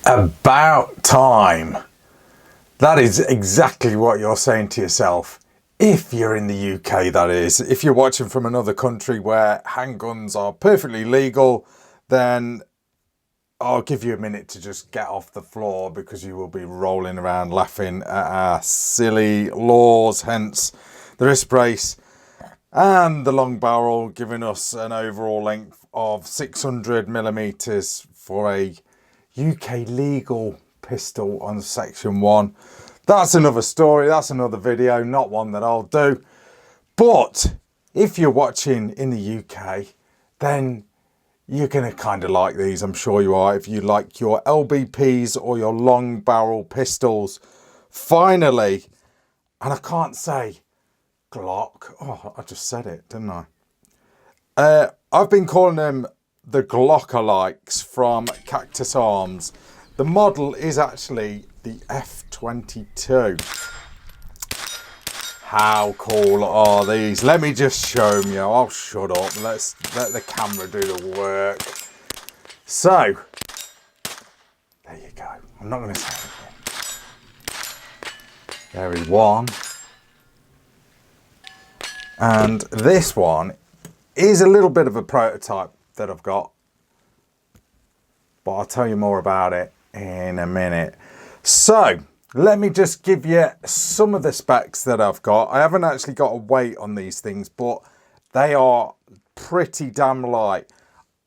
About time. That is exactly what you're saying to yourself. If you're in the UK, that is. If you're watching from another country where handguns are perfectly legal, then I'll give you a minute to just get off the floor because you will be rolling around laughing at our silly laws, hence the wrist brace and the long barrel giving us an overall length of 600 millimeters for a UK legal pistol on section 1. That's another story, that's another video, not one that I'll do. But if you're watching in the UK, then you're going to kind of like these, I'm sure you are. If you like your LBPs or your long barrel pistols, finally, and I can't say Glock, oh, I just said it, didn't I? I've been calling them the Glockalikes from Cactus Arms. The model is actually the F22. How cool are these? Let me just show them you. I'll shut up. Let's let the camera do the work. So, there you go. I'm not going to say anything. There is one. And this one is a little bit of a prototype that I've got. But I'll tell you more about it in a minute. So, let me just give you some of the specs that I've got. I haven't actually got a weight on these things, but they are pretty damn light.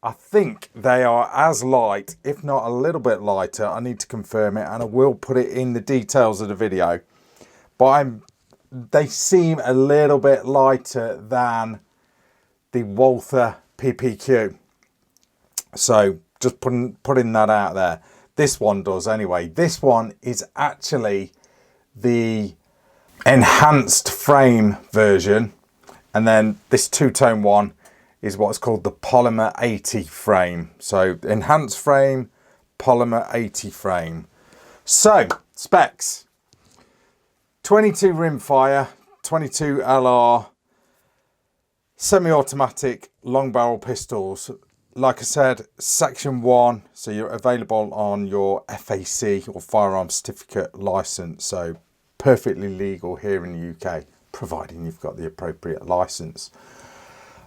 I think they are as light, if not a little bit lighter. I need to confirm it, and I will put it in the details of the video. But they seem a little bit lighter than the Walther PPQ. So just putting that out there. This one does anyway. This one is actually the enhanced frame version. And then this two-tone one is what's called the Polymer 80 frame. So enhanced frame, Polymer 80 frame. So specs. 22 rimfire, 22 LR, semi-automatic long barrel pistols. Like I said, section 1, so you're available on your FAC or firearm certificate license. So perfectly legal here in the UK, providing you've got the appropriate license.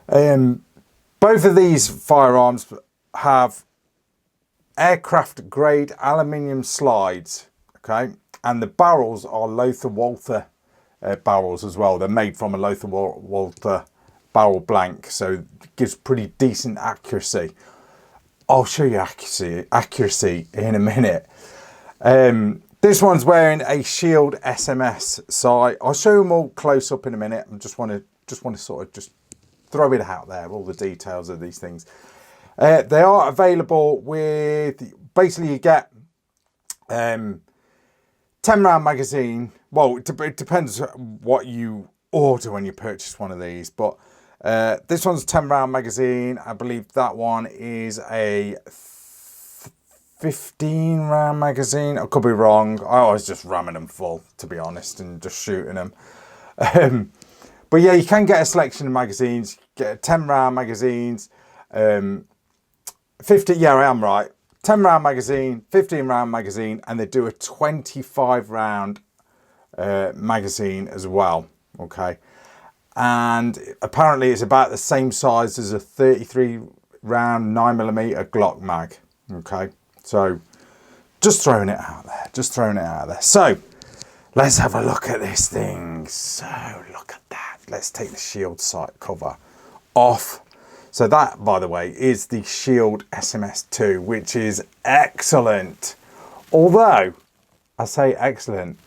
Both of these firearms have aircraft grade aluminium slides, okay? And the barrels are Lothar Walther barrels as well. They're made from a Lothar Walther barrel blank, so it gives pretty decent accuracy. I'll show you accuracy in a minute. This one's wearing a Shield SMS sight. I'll show them all close up in a minute. I just want to sort of just throw it out there, all the details of these things. They are available with, basically you get 10 round magazine. Well, it depends what you order when you purchase one of these, but this one's a 10 round magazine. I believe that one is a 15 round magazine. I could be wrong. I was just ramming them full, to be honest, and just shooting them. But yeah, you can get a selection of magazines. Get 10 round magazines, 50. Yeah, I am right. 10 round magazine, 15 round magazine, and they do a 25 round magazine as well. Okay. And apparently it's about the same size as a 33 round 9mm Glock mag. Okay, so just throwing it out there, So let's have a look at this thing. So look at that. Let's take the Shield sight cover off. So that, by the way, is the Shield SMS2, which is excellent. Although I say excellent,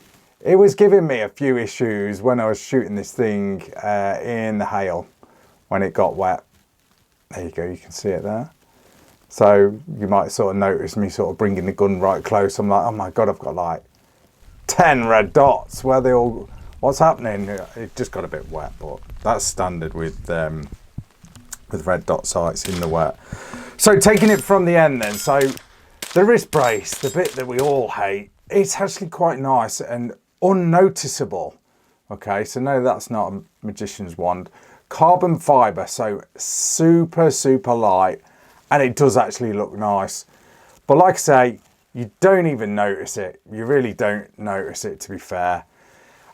it was giving me a few issues when I was shooting this thing in the hail when it got wet. There you go, you can see it there. So you might sort of notice me sort of bringing the gun right close. I'm like, oh my God, I've got like 10 red dots. Where they all, what's happening? It just got a bit wet, but that's standard with red dot sights in the wet. So taking it from the end then, so the wrist brace, the bit that we all hate, it's actually quite nice and unnoticeable. Okay, so no, that's not a magician's wand. Carbon fiber, so super light, and it does actually look nice. But like I say, You don't even notice it. You really don't notice it, to be fair.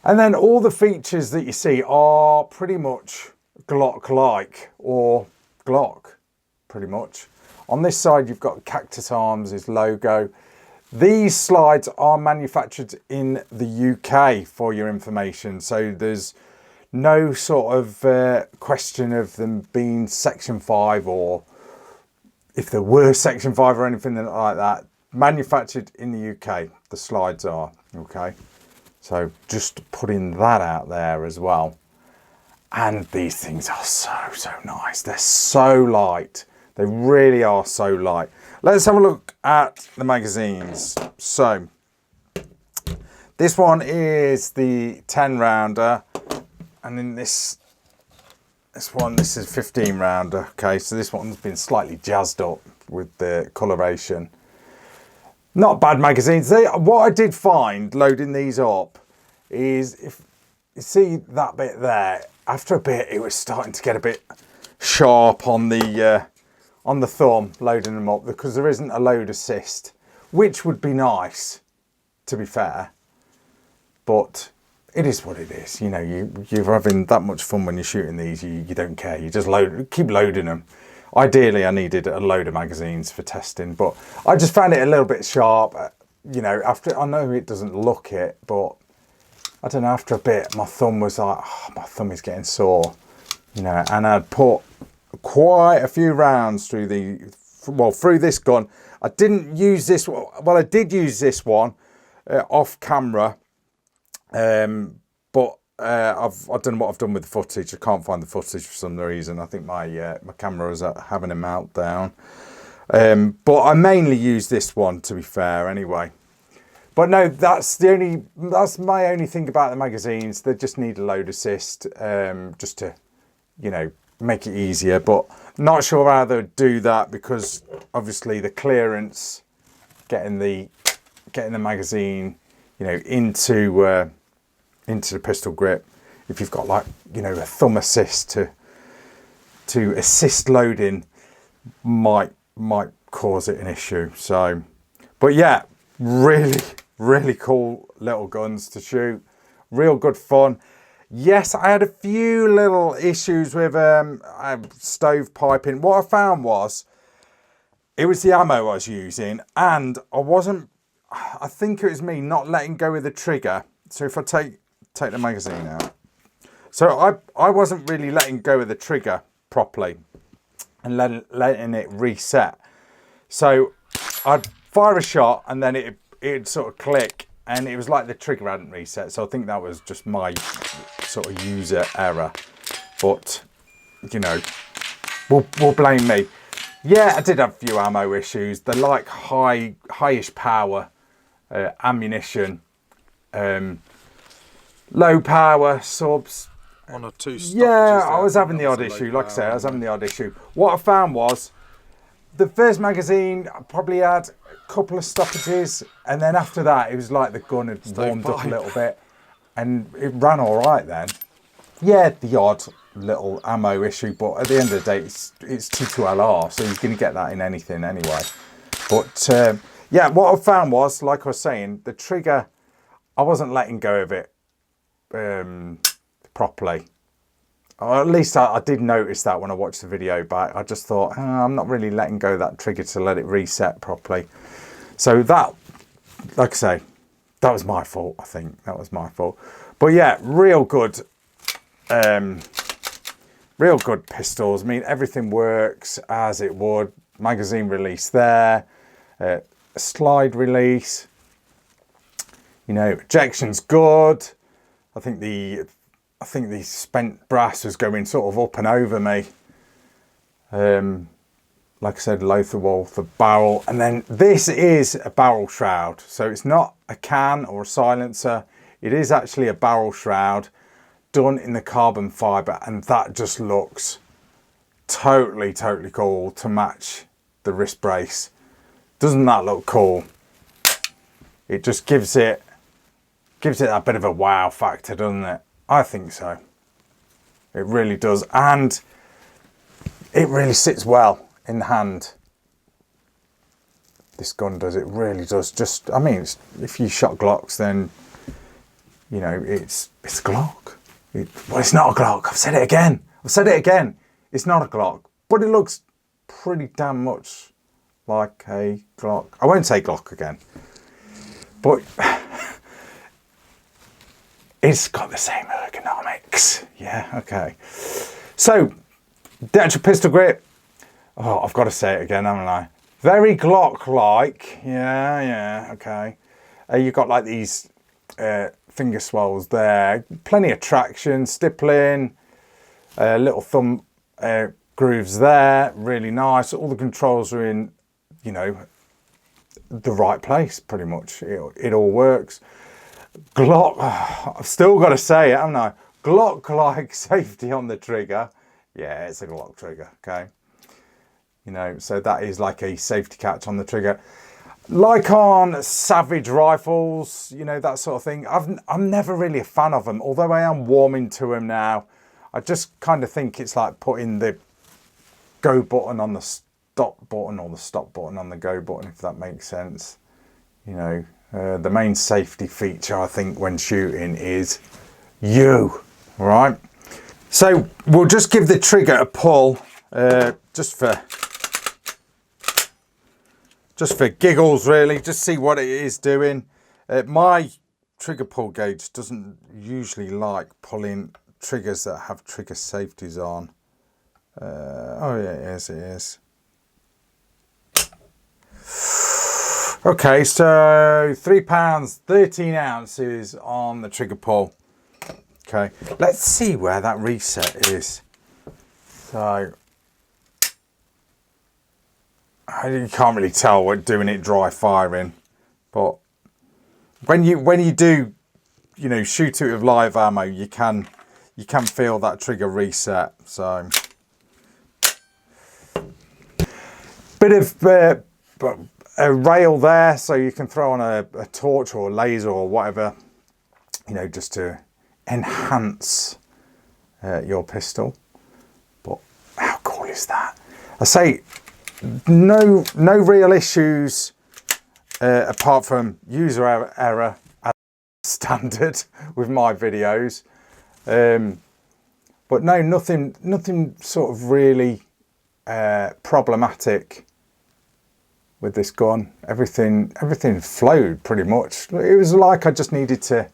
And then all the features that you see are pretty much Glock-like, or Glock, pretty much. On this side, you've got Cactus Arms, his logo. These slides are manufactured in the UK, for your information. So there's no sort of question of them being Section 5, or if there were Section 5 or anything like that. Manufactured in the UK, the slides are, okay? So just putting that out there as well. And these things are so nice. They're so light. They really are so light. Let's have a look at the magazines. So this one is the 10 rounder, and in this is 15 rounder. Okay, so this one's been slightly jazzed up with the coloration. Not bad magazines. What I did find loading these up is, if you see that bit there, after a bit it was starting to get a bit sharp on the thumb loading them up, because there isn't a load assist, which would be nice, to be fair, but it is what it is. You know, you're having that much fun when you're shooting these, you don't care, you just keep loading them. Ideally, I needed a load of magazines for testing, but I just found it a little bit sharp. You know, after, I know it doesn't look it, but I don't know, after a bit, my thumb was like, oh, my thumb is getting sore, you know, and I'd put quite a few rounds through through this gun. I didn't use this one. Well, I did use this one off camera, but I don't know what I've done with the footage. I can't find the footage for some reason. I think my camera was having a meltdown. But I mainly use this one, to be fair, anyway. But no, that's my only thing about the magazines. They just need a load assist, just to, you know, make it easier. But not sure how they'd do that, because obviously the clearance, getting the magazine, you know, into the pistol grip, if you've got, like, you know, a thumb assist to assist loading, might cause it an issue. So, but yeah, really cool little guns to shoot, real good fun. Yes, I had a few little issues with stove piping. What I found was, it was the ammo I was using, and I think it was me not letting go of the trigger. So if I take the magazine out, so I wasn't really letting go of the trigger properly and letting it reset. So I'd fire a shot and then it'd sort of click, and it was like the trigger hadn't reset. So I think that was just my sort of user error, but you know, we'll blame me. Yeah, I did have a few ammo issues. They're like highish power ammunition, low power subs. On a two stoppages. Yeah, I was having the odd issue. Like I say, I was having the odd issue. What I found was, the first magazine I probably had a couple of stoppages, and then after that it was like the gun had warmed up a little bit, and it ran all right then. Yeah, the odd little ammo issue, but at the end of the day, it's T2LR, so you're going to get that in anything anyway. But yeah, what I found was, like I was saying, the trigger, I wasn't letting go of it properly. Or at least I did notice that when I watched the video back. I just thought, oh, I'm not really letting go of that trigger to let it reset properly. So that, like I say, that was my fault, I think. That was my fault. But yeah, real good pistols. I mean, everything works as it would. Magazine release there, slide release. You know, ejection's good. I think the spent brass was going sort of up and over me. Like I said, Lothar Wolf, the barrel. And then this is a barrel shroud. So it's not a can or a silencer. It is actually a barrel shroud done in the carbon fibre. And that just looks totally cool to match the wrist brace. Doesn't that look cool? It just gives it that bit of a wow factor, doesn't it? I think so. It really does. And it really sits well in the hand. This gun does, it really does. Just, I mean, if you shot Glocks, then, you know, it's a Glock. Well, it's not a Glock. I've said it again. It's not a Glock, but it looks pretty damn much like a Glock. I won't say Glock again, but it's got the same ergonomics. Yeah, okay. So, the actual pistol grip, oh, I've got to say it again, haven't I? Very Glockalike. Yeah, okay. You've got like these finger swells there. Plenty of traction, stippling, little thumb grooves there. Really nice. All the controls are in, you know, the right place, pretty much. It all works. Glock, I've still got to say it, haven't I? Glockalike safety on the trigger. Yeah, it's a Glock trigger, okay? You know, so that is like a safety catch on the trigger. Like on Savage rifles, you know, that sort of thing. I'm never really a fan of them, although I am warming to them now. I just kind of think it's like putting the go button on the stop button or the stop button on the go button, if that makes sense. You know, the main safety feature, I think, when shooting is you, right? So we'll just give the trigger a pull, just for giggles, really, just see what it is doing. My trigger pull gauge doesn't usually like pulling triggers that have trigger safeties on. Oh yeah, it is. Okay, so 3 pounds, 13 ounces on the trigger pull. Okay, let's see where that reset is. So, you can't really tell when doing it dry firing, but when you do, you know, shoot it with live ammo, you can feel that trigger reset. So, bit of a rail there, so you can throw on a torch or a laser or whatever, you know, just to enhance your pistol. But how cool is that? I say, no real issues apart from user error as standard with my videos, but no, nothing sort of really problematic with this gun. Everything flowed pretty much. It was like I just needed to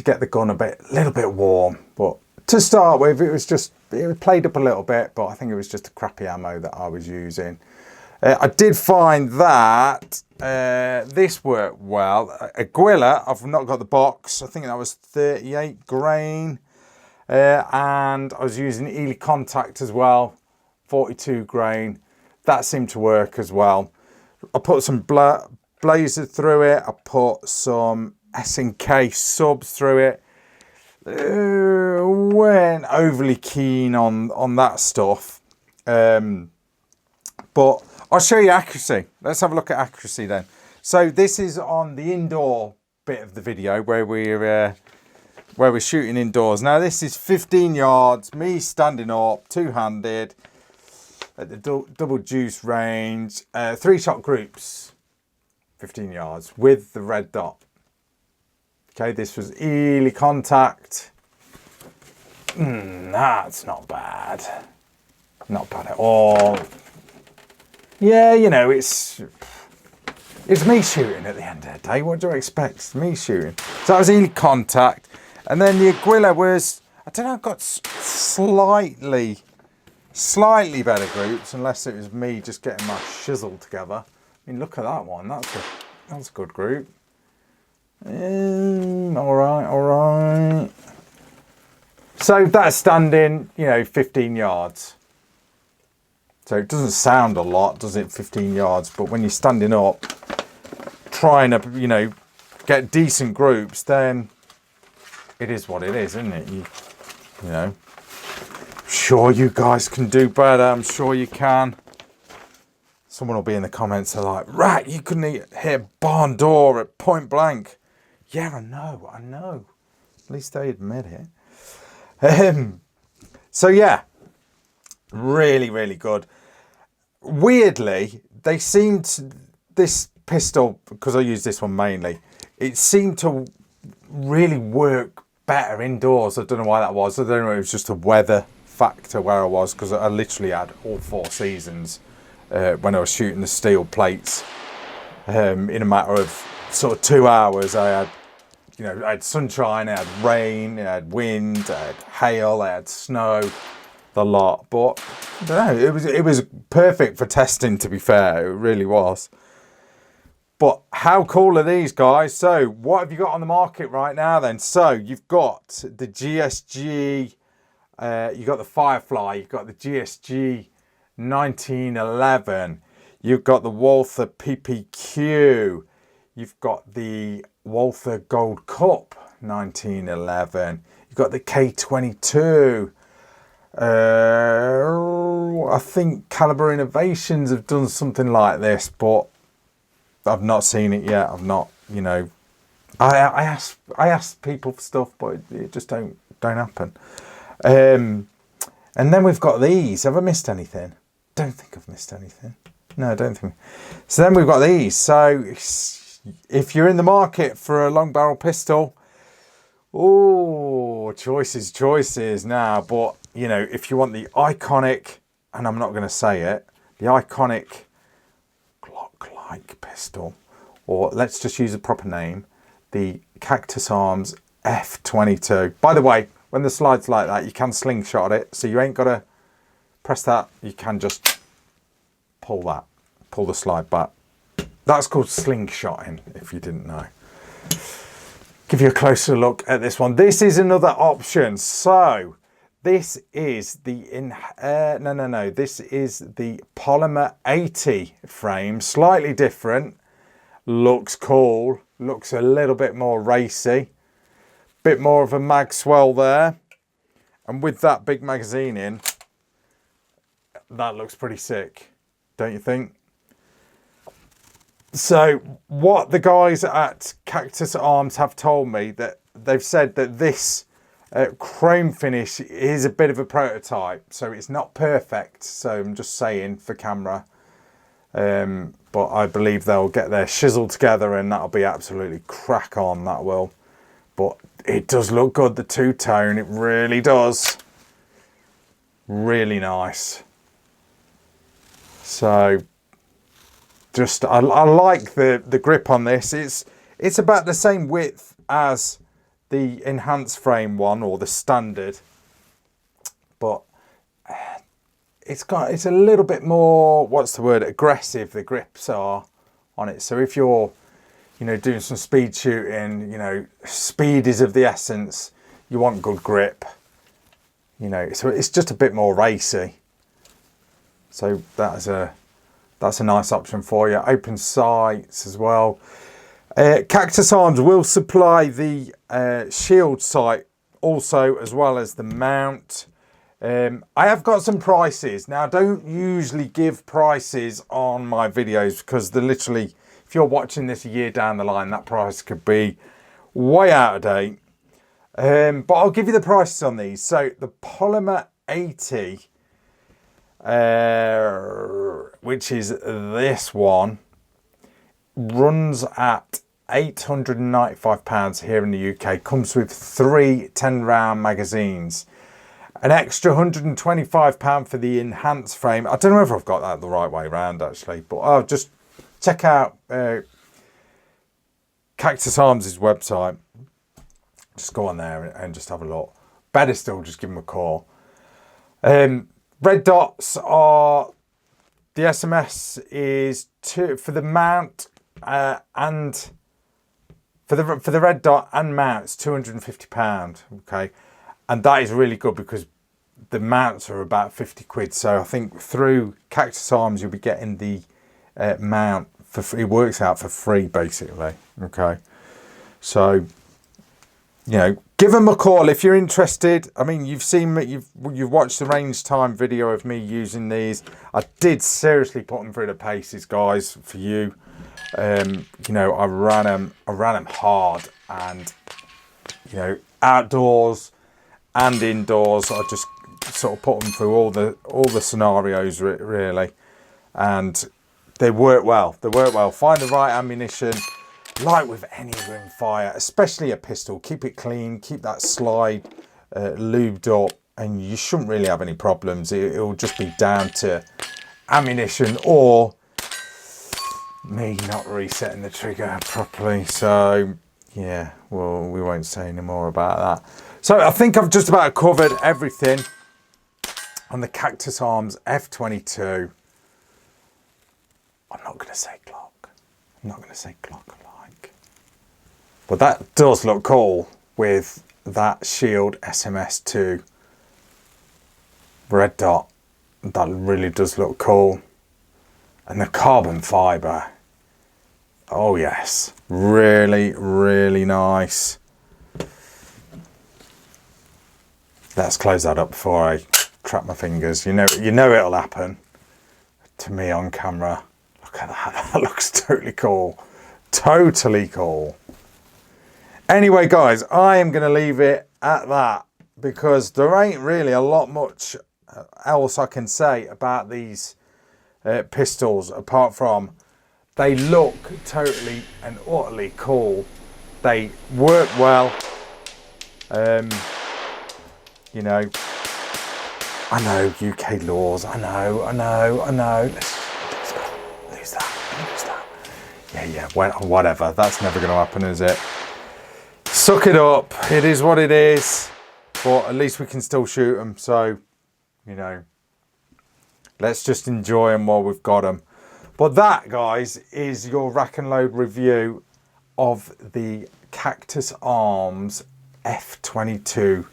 get the gun a little bit warm, but to start with, it played up a little bit, but I think it was just a crappy ammo that I was using. I did find that this worked well. A Guilla, I've not got the box, I think that was 38 grain. And I was using Ely Contact as well, 42 grain. That seemed to work as well. I put some Blazer through it. I put some S&K subs through it. Weren't overly keen on that stuff, but I'll show you accuracy. Let's have a look at accuracy then. So this is on the indoor bit of the video where we're shooting indoors. Now this is 15 yards, me standing up, two-handed at the double juice range, 3-shot groups, 15 yards with the red dot. Okay, this was Ely Contact. That's not bad. Not bad at all. Yeah, you know, it's me shooting at the end of the day. What do I expect? It's me shooting. So that was Ely Contact. And then the Aguila was, I don't know, got slightly better groups, unless it was me just getting my shizzle together. I mean, look at that one. That's a good group. All right. So that's standing, you know, 15 yards. So it doesn't sound a lot, does it, 15 yards? But when you're standing up, trying to, you know, get decent groups, then it is what it is, isn't it? You know, sure you guys can do better. I'm sure you can. Someone will be in the comments, they're like, "Rat, you couldn't hit a barn door at point blank." Yeah, I know. At least they admit it. So yeah, really, really good. Weirdly, they seemed this pistol, because I use this one mainly, it seemed to really work better indoors. I don't know why that was. I don't know if it was just a weather factor where I was, because I literally had all 4 seasons when I was shooting the steel plates. In a matter of sort of 2 hours, I had, you know, I had sunshine, I had rain, I had wind, I had hail, I had snow, the lot. But I don't know, it was perfect for testing, to be fair. It really was. But how cool are these, guys? So what have you got on the market right now then? So you've got the GSG, you've got the Firefly, you've got the GSG 1911, you've got the Walther PPQ, you've got the Walther Gold Cup 1911, you've got the K22. I think Caliber Innovations have done something like this, but I've not seen it yet. I've not, you know, I ask people for stuff, but it just don't happen. And then we've got these. Have I missed anything? Don't think I've missed anything. No, I don't think. So then we've got these. So if you're in the market for a long barrel pistol, oh, choices now. But, you know, if you want the iconic, and I'm not going to say it, the iconic Glockalike pistol, or let's just use a proper name, the Cactus Arms F22. By the way, when the slide's like that, you can slingshot it, so you ain't got to press that. You can just pull the slide back. That's called slingshotting, if you didn't know. Give you a closer look at this one. This is another option. So this is the this is the Polymer 80 frame, slightly different, looks cool, looks a little bit more racy, bit more of a mag swell there, and with that big magazine in, that looks pretty sick, don't you think? So what the guys at Cactus Arms have told me, that they've said that this chrome finish is a bit of a prototype, so it's not perfect, so I'm just saying for camera, but I believe they'll get their shizzle together and that'll be absolutely crack on, that will. But it does look good, the two-tone, it really does. Really nice. So just I like the grip on this. It's about the same width as the enhanced frame one, or the standard, but it's a little bit more, what's the word, aggressive, the grips are on it. So if you're, you know, doing some speed shooting, you know, speed is of the essence, you want good grip, you know, so it's just a bit more racy. So that's a nice option for you. Open sights as well. Cactus Arms will supply the shield sight also, as well as the mount. I have got some prices. Now, I don't usually give prices on my videos because they're literally, if you're watching this a year down the line, that price could be way out of date. But I'll give you the prices on these. So the Polymer 80, which is this one, runs at £895 here in the UK, comes with 3 10-round magazines, an extra £125 for the enhanced frame. I don't know if I've got that the right way around actually, but I'll just check out Cactus Arms' website. Just go on there and just have a look. Better still, just give them a call. Red dots are, the SMS is for the mount and for the red dot and mount, it's £250. Okay, and that is really good because the mounts are about 50 quid. So I think through Cactus Arms you'll be getting the mount for free. It works out for free basically. Okay, so you know, give them a call if you're interested. I mean, you've seen me, you've watched the range time video of me using these. I did seriously put them through the paces, guys, for you. You know, I ran them hard, and you know, outdoors and indoors, I just sort of put them through all the scenarios really, and they work well. They work well. Find the right ammunition. Like with any rimfire, especially a pistol, keep it clean, keep that slide lubed up, and you shouldn't really have any problems. It'll just be down to ammunition or me not resetting the trigger properly. So yeah, well, we won't say any more about that. So I think I've just about covered everything on the Cactus Arms F22. I'm not going to say Glock. I'm not going to say Glockalike. But that does look cool with that Shield SMS2 red dot. That really does look cool. And the carbon fibre. Oh yes, really, really nice. Let's close that up before I trap my fingers. You know it'll happen to me on camera. Look at that, that looks totally cool. Totally cool. Anyway, guys, I am going to leave it at that because there ain't really a lot much else I can say about these pistols apart from they look totally and utterly cool. They work well. You know, I know UK laws. I know. Let's go. Lose that. Yeah. Whatever. That's never going to happen, is it? Suck it up. It is what it is. But at least we can still shoot them. So, you know, let's just enjoy them while we've got them. But that, guys, is your Racknload review of the Cactus Arms F22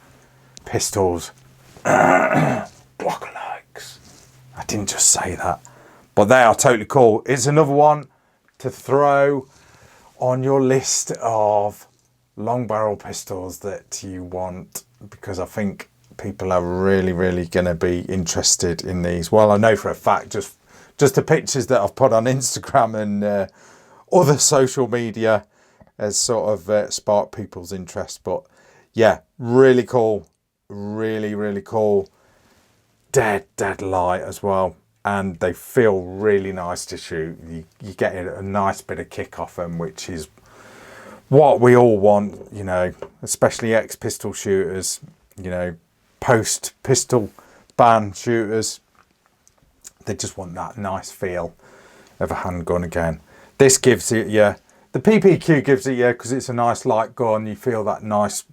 pistols. Glockalikes. I didn't just say that. But they are totally cool. It's another one to throw on your list of long barrel pistols that you want, because I think people are really going to be interested in these. Well, I know for a fact, just the pictures that I've put on Instagram and other social media has sort of sparked people's interest. But yeah, really cool, really cool. Dead light as well, and they feel really nice to shoot. You get a nice bit of kick off them, which is what we all want, you know, especially ex-pistol shooters, you know, post-pistol ban shooters. They just want that nice feel of a handgun again. This gives it you. The PPQ gives it you because it's a nice light gun. You feel that nice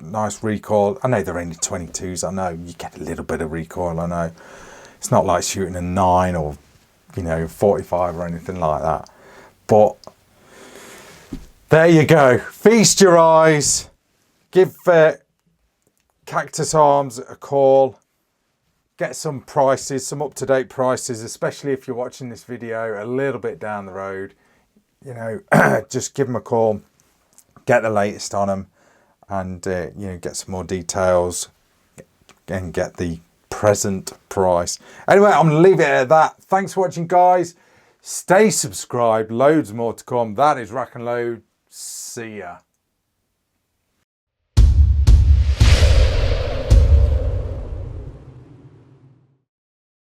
recoil. I know they're only 22s. I know you get a little bit of recoil. I know it's not like shooting a 9 or, you know, 45 or anything like that. But there you go. Feast your eyes. Give Cactus Arms a call. Get some prices, some up-to-date prices, especially if you're watching this video a little bit down the road. You know, just give them a call. Get the latest on them, and you know, get some more details and get the present price. Anyway, I'm gonna leave it at that. Thanks for watching, guys. Stay subscribed. Loads more to come. That is Racknload. See ya.